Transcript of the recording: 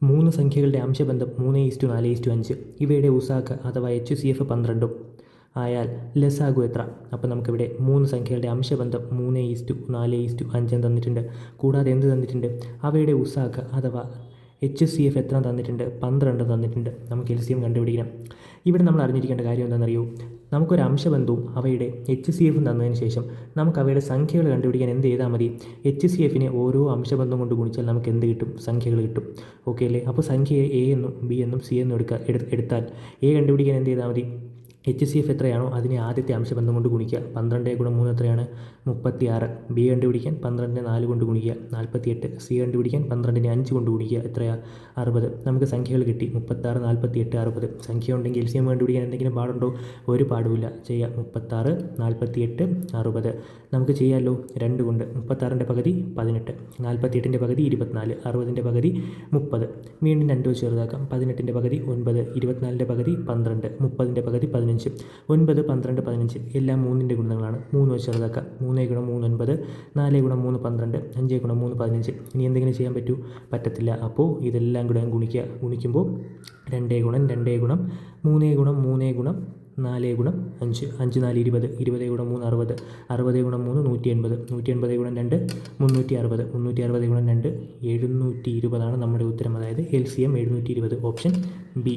മൂന്ന് സംഖ്യകളുടെ അംശബന്ധം 3:4:5. ഇവയുടെ ഉസാക്ക് അഥവാ HCF 12 ആയാൽ ലസാഗു എത്ര? അപ്പോൾ നമുക്കിവിടെ മൂന്ന് സംഖ്യകളുടെ അംശബന്ധം 3:4:5 തന്നിട്ടുണ്ട്. കൂടാതെ എന്ത് തന്നിട്ടുണ്ട്? അവയുടെ ഉസാക്ക് അഥവാ HCF എത്ര തന്നിട്ടുണ്ട്? 12 തന്നിട്ടുണ്ട്. നമുക്ക് LCM കണ്ടുപിടിക്കണം. ഇവിടെ നമ്മൾ അറിഞ്ഞിരിക്കേണ്ട കാര്യം എന്താണെന്നറിയോ? നമുക്കൊരു അംശബന്ധവും അവയുടെ HCF തന്നതിന് ശേഷം നമുക്ക് അവയുടെ സംഖ്യകൾ കണ്ടുപിടിക്കാൻ എന്ത് ചെയ്താൽ മതി? HCFനെ ഓരോ അംശബന്ധം കൊണ്ട് ഗുണിച്ചാൽ നമുക്ക് എന്ത് കിട്ടും? സംഖ്യകൾ കിട്ടും. ഓക്കെ അല്ലേ? അപ്പോൾ സംഖ്യയെ A എന്നും B എന്നും C എന്നും എടുത്താൽ A കണ്ടുപിടിക്കാൻ എന്ത് ചെയ്താൽ മതി? HCF എത്രയാണോ അതിനെ ആദ്യത്തെ അംശബന്ധം കൊണ്ട് ഗുണിക്കുക. 12 × 3 എത്രയാണ്? 36. B കണ്ടുപിടിക്കാൻ 12നെ 4 കൊണ്ട് ഗുണിക്കുക, 48. C കണ്ടുപിടിക്കാൻ 12നെ 5 കൊണ്ട് ഗുണിക്കുക, എത്രയാണ്? 60. നമുക്ക് സംഖ്യകൾ കിട്ടി. 36, 48, 60. സംഖ്യ ഉണ്ടെങ്കിൽ LCM കണ്ടുപിടിക്കാൻ എന്തെങ്കിലും പാടുണ്ടോ? ഒരു പാടുമില്ല. ചെയ്യാം. 36, 48, 60. നമുക്ക് ചെയ്യാമല്ലോ 2 കൊണ്ട്. 36ൻ്റെ പകുതി 18, 48ൻ്റെ പകുതി 24, 60ൻ്റെ പകുതി 30. വീണ്ടും 2 വെച്ച് ചെറുതാക്കാം. 18ൻ്റെ പകുതി 9, 24ൻ്റെ പകുതി 12, 30ൻ്റെ പകുതി 15. 9, 12, 15 എല്ലാം 3ൻ്റെ ഗുണങ്ങളാണ്. 3 വെച്ച് ചെറുതാക്കാം. 3 × 3 9, 4 × 3 12, 5 × 3 15. ഇനി എന്തെങ്കിലും ചെയ്യാൻ പറ്റത്തില്ല. അപ്പോൾ ഇതെല്ലാം കൂടെ ഗുണിക്കുക. ഗുണിക്കുമ്പോൾ 2 × 2 × 3 × 3 × 4 × 5, 5 4 20, 20 × 3 60, 60 × 3 180, 180 × 2 360, 360 × 2 720 നമ്മുടെ ഉത്തരം. അതായത് LCM 720. Option B.